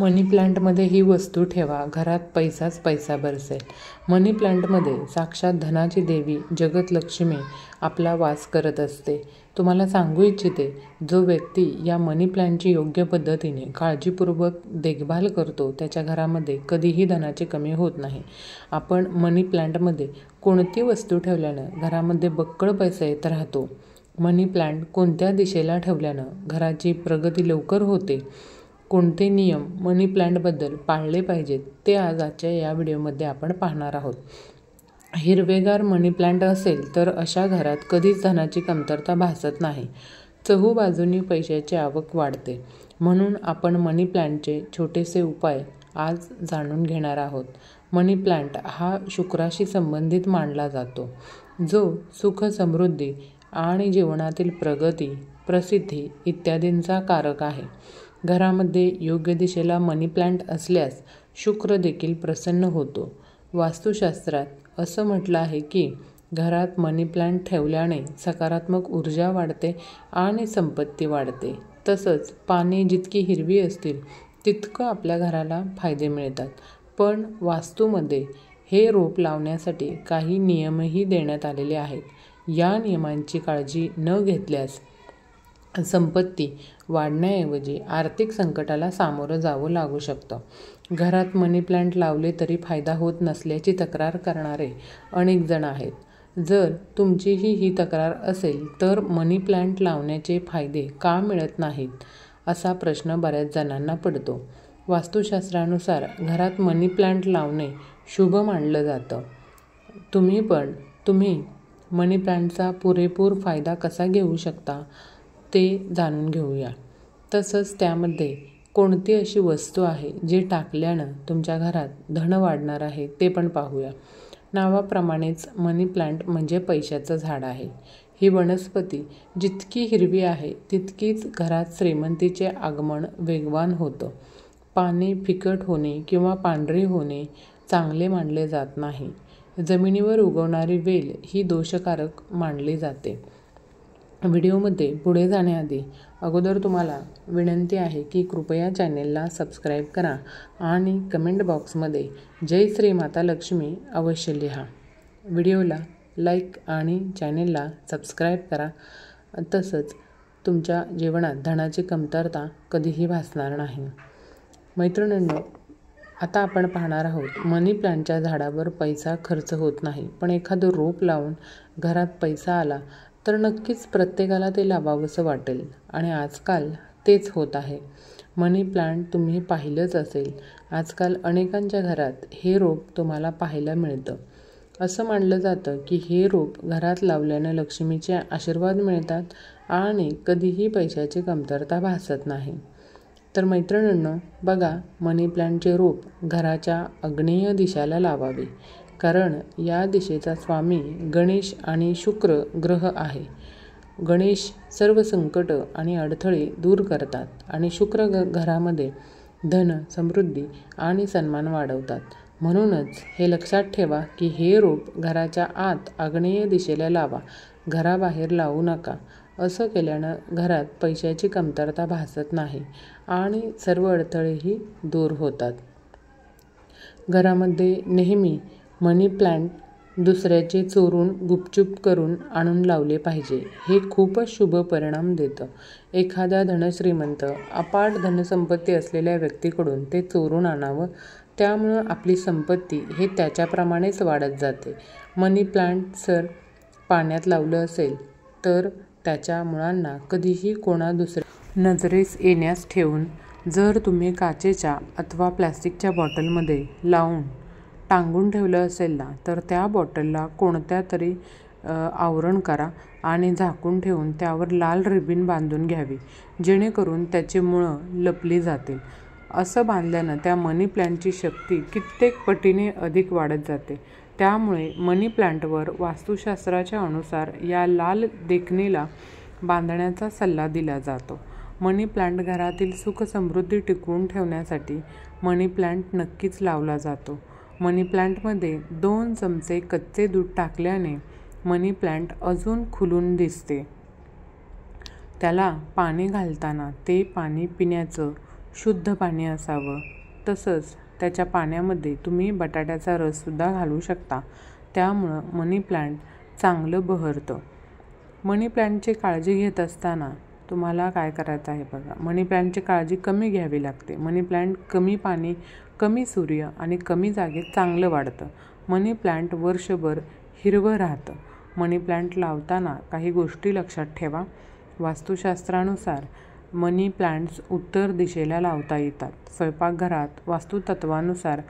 मनी प्लांटमध्ये ही वस्तू ठेवा, घरात पैसाच पैसा बरसेल. मनी प्लांटमध्ये साक्षात धनाची देवी जगतलक्ष्मी आपला वास करत असते. तुम्हाला सांगू इच्छिते, जो व्यक्ती या मनी प्लांटची योग्य पद्धतीने काळजीपूर्वक देखभाल करतो त्याच्या घरामध्ये कधीही धनाची कमी होत नाही. आपण मनी प्लांटमध्ये कोणती वस्तू ठेवल्यानं घरामध्ये बक्कळ पैसा येत राहतो, मनी प्लांट कोणत्या दिशेला ठेवल्यानं घराची प्रगती लवकर होते, कोणते नियम मनी प्लांटबद्दल पाळले पाहिजेत ते आज आजच्या या व्हिडिओमध्ये आपण पाहणार आहोत. हिरवेगार मनी प्लांट असेल तर अशा घरात कधीच धनाची कमतरता भासत नाही. चहूबाजूंनी पैशाची आवक वाढते. म्हणून आपण मनी प्लांटचे छोटेसे उपाय आज जाणून घेणार आहोत. मनी प्लांट हा शुक्राशी संबंधित मानला जातो, जो सुख, समृद्धी आणि जीवनातील प्रगती, प्रसिद्धी इत्यादींचा कारक आहे. घरामध्ये योग्य दिशेला मनी प्लांट असल्यास शुक्र देखील प्रसन्न होतो. वास्तुशास्त्रात असं म्हटलं आहे की घरात मनी प्लांट ठेवल्याने सकारात्मक ऊर्जा वाढते आणि संपत्ती वाढते. तसंच पाने जितकी हिरवी असतील तितकं आपल्या घराला फायदे मिळतात. पण वास्तूमध्ये हे रोप लावण्यासाठी काही नियमही देण्यात आलेले आहेत. या नियमांची काळजी न घेतल्यास संपत्ती वाढण्याऐवजी आर्थिक संकटाला सामोरं जावं लागू शकतं. घरात मनी प्लांट लावले तरी फायदा होत नसल्याची तक्रार करणारे अनेक जण आहेत. जर तुमचीही ही तक्रार असेल तर मनी प्लांट लावण्याचे फायदे का मिळत नाहीत असा प्रश्न बऱ्याच जणांना पडतो. वास्तुशास्त्रानुसार घरात मनी प्लांट लावणे शुभ मानलं जातं. तुम्ही मनी प्लांटचा पुरेपूर फायदा कसा घेऊ शकता ते जाणून घेऊया. तसंच त्यामध्ये कोणती अशी वस्तू आहे जी टाकल्यानं तुमच्या घरात धन वाढणार आहे ते पण पाहूया. नावाप्रमाणेच मनी प्लांट म्हणजे पैशाचं झाड आहे. ही वनस्पती जितकी हिरवी आहे तितकीच घरात श्रीमंतीचे आगमन वेगवान होतं. पाने फिकट होणे किंवा पांढरी होणे चांगले मानले जात नाही. जमिनीवर उगवणारी वेल ही दोषकारक मानली जाते. व्हिडिओमध्ये पुढे जाण्याआधी अगोदर तुम्हाला विनंती आहे की कृपया चॅनेलला सबस्क्राईब करा आणि कमेंट बॉक्समध्ये जय श्री माता लक्ष्मी अवश्य लिहा. व्हिडिओला लाईक आणि चॅनेलला सबस्क्राईब करा. तसंच तुमच्या जीवनात धनाची कमतरता कधीही भासणार नाही. मैत्रिणींनो, आता आपण पाहणार आहोत मनी प्लांटच्या झाडावर पैसा खर्च होत नाही, पण एखादं रोप लावून घरात पैसा आला तर नक्कीच प्रत्येकाला ते लावावंसं वाटेल आणि आजकाल तेच होत आहे. मनी प्लांट तुम्ही पाहिलंच असेल, आजकाल अनेकांच्या घरात हे रोप तुम्हाला पाहायला मिळतं. असं मानलं जातं की हे रोप घरात लावल्यानं लक्ष्मीचे आशीर्वाद मिळतात आणि कधीही पैशाची कमतरता भासत नाही. तर मैत्रिणींनो, बघा, मनी प्लांटचे रोप घराच्या आग्नेय दिशेला लावावे, कारण या दिशेचा स्वामी गणेश आणि शुक्र ग्रह आहे. गणेश सर्व संकट आणि अडथळे दूर करतात आणि शुक्र घरामध्ये धन, समृद्धी आणि सन्मान वाढवतात. म्हणूनच हे लक्षात ठेवा की हे रोप घराच्या आत आग्नेय दिशेला लावा, घराबाहेर लावू नका. असं केल्यानं घरात पैशाची कमतरता भासत नाही आणि सर्व अडथळेही दूर होतात. घरामध्ये नेहमी मनी प्लांट दुसऱ्याचे चोरून गुपचूप करून आणून लावले पाहिजे. हे खूपच शुभ परिणाम देतं. एखाद्या धनश्रीमंत, अफाट धनसंपत्ती असलेल्या व्यक्तीकडून ते चोरून आणावं, त्यामुळं आपली संपत्ती हे त्याच्याप्रमाणेच वाढत जाते. मनी प्लांट जर पाण्यात लावलं असेल तर त्याच्या मुळांना कधीही कोणा दुसऱ्या नजरेस येण्यास ठेवून जर तुम्ही काचेच्या अथवा प्लॅस्टिकच्या बॉटलमध्ये लावून टांगून ठेवलं असेल ना, तर त्या बॉटलला कोणत्या तरी आवरण करा आणि झाकून ठेवून त्यावर लाल रिबीन बांधून घ्यावी, जेणेकरून त्याची मुळं लपली जातील. असं बांधल्यानं त्या मनी प्लांटची शक्ती कित्येक पटीने अधिक वाढत जाते. त्यामुळे मनी प्लांटवर वास्तुशास्त्राच्या अनुसार या लाल देखणीला बांधण्याचा सल्ला दिला जातो. मनी प्लांट घरातील सुख, समृद्धी टिकवून ठेवण्यासाठी मनी प्लांट नक्कीच लावला जातो. मनी प्लांटमध्ये 2 चमचे कच्चे दूध टाकल्याने मनी प्लांट अजून खुलून दिसते. त्याला पाणी घालताना ते पाणी पिण्याचं शुद्ध पाणी असावं. तसंच त्याच्या पाण्यामध्ये तुम्ही बटाट्याचा रससुद्धा घालू शकता. त्यामुळं मनी प्लांट चांगलं बहरतं. मनी प्लांटची काळजी घेत असताना तुम्हाला काय करायचं आहे बघा. मनी प्लांटची काळजी कमी घ्यावी लागते. मनी प्लांट कमी पाणी, कमी सूर्य आणि कमी जागेत चांगलं वाढतं. मनी प्लांट वर्षभर हिरवं राहतं. मनी प्लांट लावताना काही गोष्टी लक्षात ठेवा. वास्तुशास्त्रानुसार मनी प्लांट्स उत्तर दिशेला लावता येतात. स्वयंपाकघरात वास्तुतत्वानुसार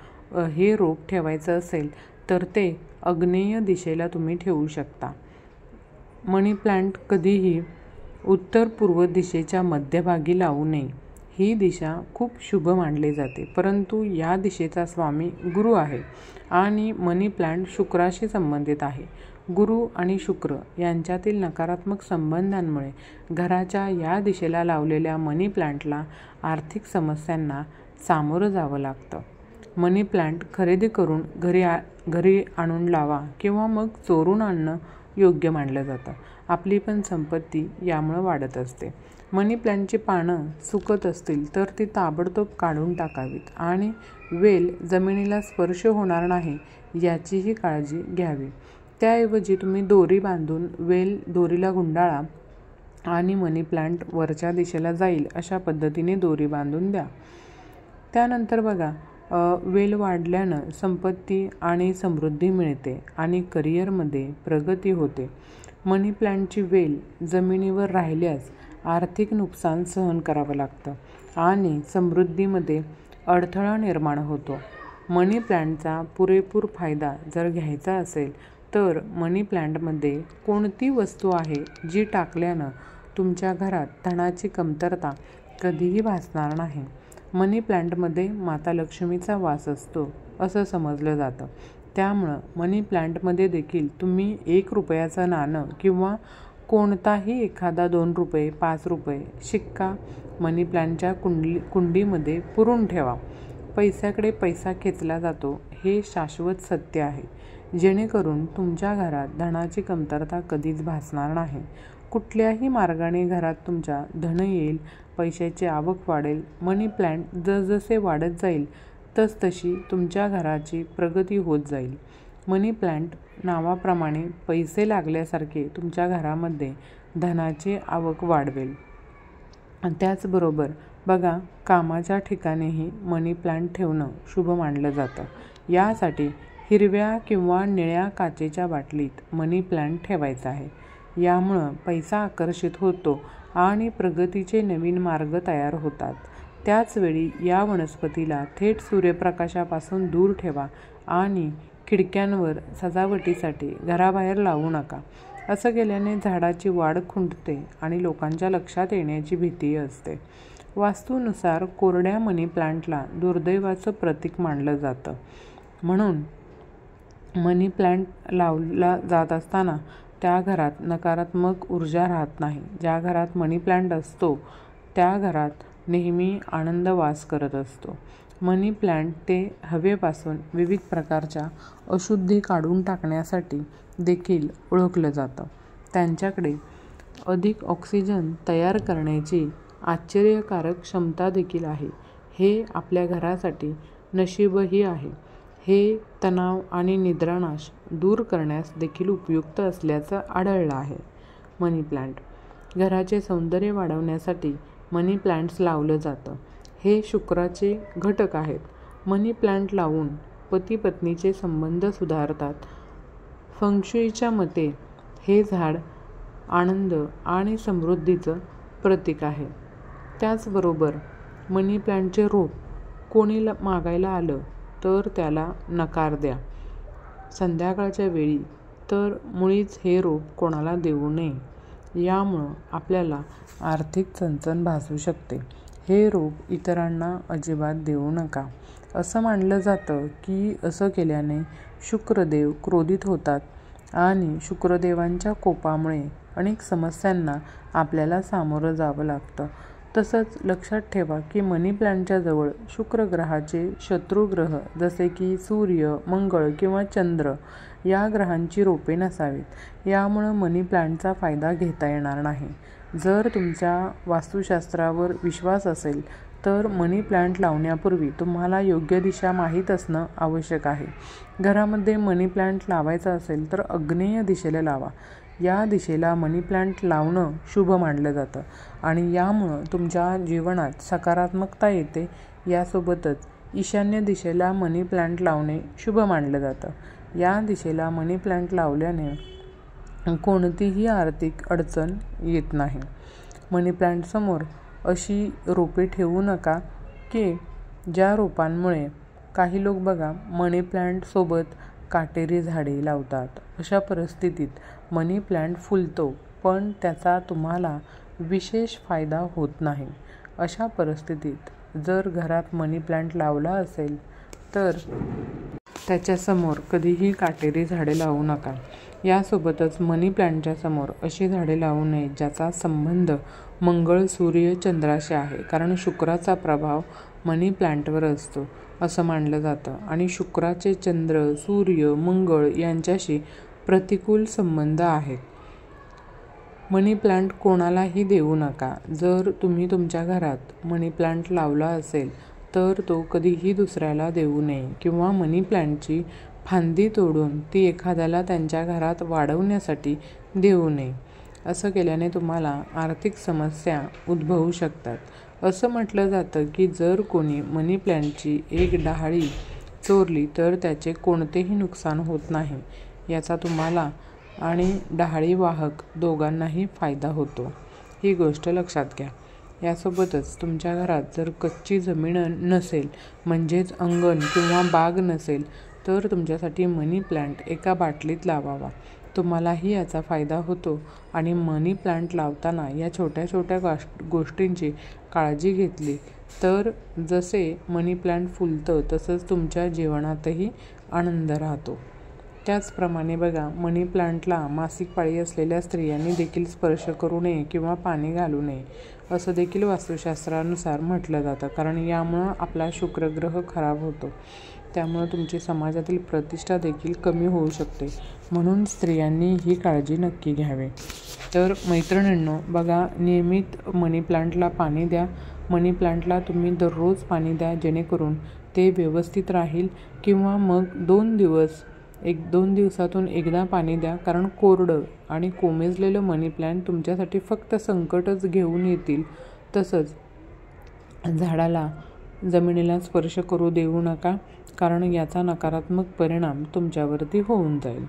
हे रोप ठेवायचं असेल तर ते आग्नेय दिशेला तुम्ही ठेवू शकता. मनी प्लांट कधीही उत्तर पूर्व दिशेच्या मध्यभागी लावू नये. ही दिशा खूप शुभ मानली जाते, परंतु या दिशेचा स्वामी गुरु आहे आणि मनी प्लांट शुक्राशी संबंधित आहे. गुरु आणि शुक्र यांच्यातील नकारात्मक संबंधांमुळे घराच्या या दिशेला लावलेल्या मनी प्लांटला आर्थिक समस्यांना सामोरं जावं लागतं. मनी प्लांट खरेदी करून घरी आणून लावा किंवा मग चोरून आणणं योग्य मानलं जातं. आपली पण संपत्ती यामुळं वाढत असते. मनी प्लांटची पानं सुकत असतील तर ती ताबडतोब काढून टाकावीत आणि वेल जमिनीला स्पर्श होणार नाही याचीही काळजी घ्यावी. त्याऐवजी तुम्ही दोरी बांधून वेल दोरीला गुंडाळा आणि मनी प्लांट वरच्या दिशेला जाईल अशा पद्धतीने दोरी बांधून द्या. त्यानंतर बघा, वेल वाढल्यानं संपत्ती आणि समृद्धी मिळते आणि करिअरमध्ये प्रगती होते. मनी प्लांटची वेल जमिनीवर राहिल्यास आर्थिक नुकसान सहन करावं लागतं आणि समृद्धीमध्ये अडथळा निर्माण होतो. मनी प्लांटचा पुरेपूर फायदा जर घ्यायचा असेल तर मनी प्लांटमध्ये कोणती वस्तू आहे जी टाकल्यानं तुमच्या घरात धनाची कमतरता कधीही भासणार नाही. मनी प्लांटमध्ये माता लक्ष्मीचा वास असतो असं समजलं जातं. त्यामुळं मनी प्लांटमध्ये देखील तुम्ही 1 रुपयाचं नाणं किंवा कोणताही एखादा 2 रुपये, 5 रुपये शिक्का मनी प्लांटच्या कुंडीमध्ये पुरून ठेवा. पैशाकडे पैसा खेचला जातो हे शाश्वत सत्य आहे, जेणेकरून तुमच्या घरात धनाची कमतरता कधीच भासणार नाही. कुठल्याही मार्गाने घरात तुमच्या धन येईल, पैशाची आवक वाढेल. मनी प्लांट जसजसे वाढत जाईल तसतशी तुमच्या घराची प्रगती होत जाईल. मनी प्लांट नावाप्रमाणे पैसे लागल्यासारखे तुमच्या घरामध्ये धनाची आवक वाढवेल. त्याचबरोबर बघा, कामाच्या ठिकाणीही मनी प्लांट ठेवणं शुभ मानलं जातं. यासाठी हिरव्या किंवा निळ्या काचेच्या बाटलीत मनी प्लांट ठेवायचा आहे. यामुळं पैसा आकर्षित होतो आणि प्रगतीचे नवीन मार्ग तयार होतात. त्याचवेळी या वनस्पतीला थेट सूर्यप्रकाशापासून दूर ठेवा आणि खिडक्यांवर सजावटीसाठी घराबाहेर लावू नका. असं केल्याने झाडाची वाढ खुंटते आणि लोकांच्या लक्षात येण्याची भीती असते. वास्तूनुसार कोरड्या मनी प्लांटला दुर्दैवाचं प्रतीक मानलं जातं. म्हणून मनी प्लांट लावला जात असताना त्या घरात नकारात्मक ऊर्जा राहत नाही. ज्या घरात मनी प्लांट असतो त्या घरात नेहमी आनंद वास करत असतो. मनी प्लांट ते हवेपासून विविध प्रकारच्या अशुद्धी काढून टाकण्यासाठी देखील ओळखलं जातं. त्यांच्याकडे अधिक ऑक्सिजन तयार करण्याची आश्चर्यकारक क्षमता देखील आहे. हे आपल्या घरासाठी नशीबही आहे. हे तणाव आणि निद्रानाश दूर करण्यास देखील उपयुक्त असल्याचं आढळलं आहे. मनी प्लांट घराचे सौंदर्य वाढवण्यासाठी मनी प्लांट्स लावलं जातं. हे शुक्राचे घटक आहेत. मनी प्लांट लावून पती पत्नीचे संबंध सुधारतात. फेंगशुईच्या मते हे झाड आनंद आणि समृद्धीचं प्रतीक आहे. त्याचबरोबर मनी प्लांटचे रोप कोणी मागायला आलं तर त्याला नकार द्या. संध्याकाळच्या वेळी तर मुळीच हे रोप कोणाला देऊ नये. यामुळं आपल्याला आर्थिक चणचण भासू शकते. हे रोप इतरांना अजिबात देऊ नका. असं मानलं जातं की असं केल्याने शुक्रदेव क्रोधित होतात आणि शुक्रदेवांच्या कोपामुळे अनेक समस्यांना आपल्याला सामोरं जावं लागतं. तसंच लक्षात ठेवा की मनी प्लांटच्या जवळ शुक्र ग्रहाचे शत्रुग्रह जसे की सूर्य, मंगळ किंवा चंद्र या ग्रहांची रोपे नसावीत. यामुळं मनी प्लांटचा फायदा घेता येणार नाही. जर तुमच्या वास्तुशास्त्रावर विश्वास असेल तर मनी प्लांट लावण्यापूर्वी तुम्हाला योग्य दिशा माहीत असणं आवश्यक आहे. घरामध्ये मनी प्लांट लावायचा असेल तर आग्नेय दिशेला लावा. या दिशेला मनी प्लांट लावणं शुभ मानलं जातं आणि यामुळं तुमच्या जीवनात सकारात्मकता येते. यासोबतच ईशान्य दिशेला मनी प्लांट लावणे शुभ मानलं जातं. या दिशेला मनी प्लांट लावल्याने कोणतीही आर्थिक अडचण येत नाही. मनी प्लांटसमोर अशी रोपे ठेवू नका की ज्या रोपांमुळे काही लोक बघा मनी प्लांटसोबत काटेरी झाडे लावतात. अशा परिस्थितीत मनी प्लांट फुलतो पण त्याचा तुम्हाला विशेष फायदा होत नाही. अशा परिस्थितीत जर घरात मनी प्लांट लावला असेल तर त्याच्यासमोर कधीही काटेरी झाडे लावू नका. यासोबतच मनी प्लांटच्या समोर अशी झाडे लावू नये ज्याचा संबंध मंगळ, सूर्य, चंद्राशी आहे. कारण शुक्राचा प्रभाव मनी प्लांटवर असतो असं मानलं जातं आणि शुक्राचे चंद्र, सूर्य, मंगळ यांच्याशी प्रतिकूल संबंध आहेत. मनी प्लांट कोणालाही देऊ नका. जर तुम्ही तुमच्या घरात मनी प्लांट लावला असेल तर तो कधीही दुसऱ्याला देऊ नये किंवा मनी प्लांटची फांदी तोडून ती एखाद्याला त्यांच्या घरात वाढवण्यासाठी देऊ नये. असं केल्याने तुम्हाला आर्थिक समस्या उद्भवू शकतात. असं म्हटलं जातं की जर कोणी मनी प्लांटची एक डहाळी चोरली तर त्याचे कोणतेही नुकसान होत नाही. याचा तुम्हाला आणि डहाळी वाहक दोघांनाही फायदा होतो. ही गोष्ट लक्षात घ्या. यासोबतच तुमच्या घरात जर कच्ची जमीन नसेल म्हणजेच अंगण किंवा बाग नसेल तर तुमच्यासाठी मनी प्लांट एका बाटलीत लावावा. तुम्हालाही याचा फायदा होतो आणि मनी प्लांट लावताना या छोट्या छोट्या गोष्टींची काळजी घेतली तर जसे मनी प्लांट फुलतं तसंच तुमच्या जीवनातही आनंद राहतो. त्याचप्रमाणे बघा मनी प्लांटला मासिक पाळी असलेल्या स्त्रियांनी देखील स्पर्श करू नये किंवा पाणी घालू नये असं देखील वास्तुशास्त्रानुसार म्हटलं जातं. कारण यामुळं आपला शुक्रग्रह खराब होतो. त्यामुळं तुमची समाजातील प्रतिष्ठा देखील कमी होऊ शकते. म्हणून स्त्रियांनी ही काळजी नक्की घ्यावी. तर मैत्रिणींनो बघा, नियमित मनी प्लांटला पाणी द्या. मनी प्लांटला तुम्ही दररोज पाणी द्या जेणेकरून ते व्यवस्थित राहील किंवा मग 2 दिवसातून एकदा पाणी द्या. कारण कोरडं आणि कोमेजलेलं मनी प्लांट तुमच्यासाठी फक्त संकटच घेऊन येतील. तसंच झाडाला जमिनीला स्पर्श करू देऊ नका कारण याचा नकारात्मक परिणाम तुमच्यावरती होऊन जाईल.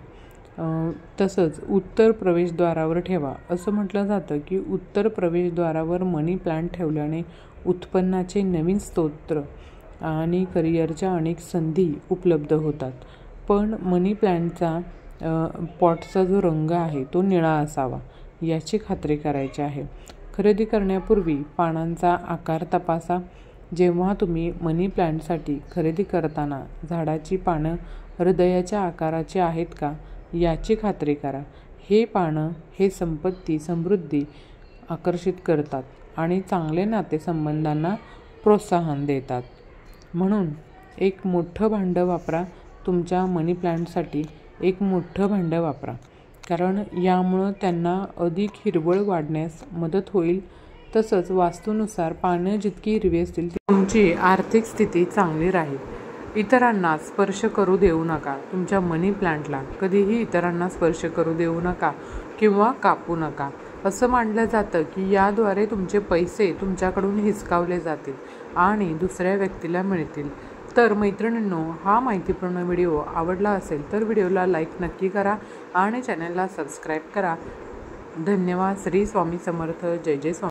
तसंच उत्तर प्रवेशद्वारावर ठेवा. असं म्हटलं जातं की उत्तर प्रवेशद्वारावर मनी प्लांट ठेवल्याने उत्पन्नाचे नवीन स्रोत आणि करिअरच्या अनेक संधी उपलब्ध होतात. पण मनी प्लांटचा पॉटचा जो रंग आहे तो निळा असावा याची खात्री करायची आहे. खरेदी करण्यापूर्वी पानांचा आकार तपासा. जेव्हा तुम्ही मनी प्लांटसाठी खरेदी करताना झाडाची पानं हृदयाच्या आकाराची आहेत का याची खात्री करा. हे पानं हे संपत्ती, समृद्धी आकर्षित करतात आणि चांगले नातेसंबंधांना प्रोत्साहन देतात. म्हणून एक मोठं भांडं वापरा. तुमच्या मनी प्लांटसाठी एक मोठं भांडं वापरा कारण यामुळं त्यांना अधिक हिरवळ वाढण्यास मदत होईल. तसंच वास्तूनुसार पानं जितकी हिरवी असतील तुमची आर्थिक स्थिती चांगली राहील. इतरांना स्पर्श करू देऊ नका. तुमच्या मनी प्लांटला कधीही इतरांना स्पर्श करू देऊ नका किंवा कापू नका. असं मानलं जातं की याद्वारे तुमचे पैसे तुमच्याकडून हिसकावले जातील आणि दुसऱ्या व्यक्तीला मिळतील. तर मैत्रिणींनो, हा माहितीपूर्ण व्हिडिओ आवडला असेल तर व्हिडिओला लाईक नक्की करा आणि चॅनलला सबस्क्राईब करा. धन्यवाद. श्री स्वामी समर्थ. जय जय स्वामी.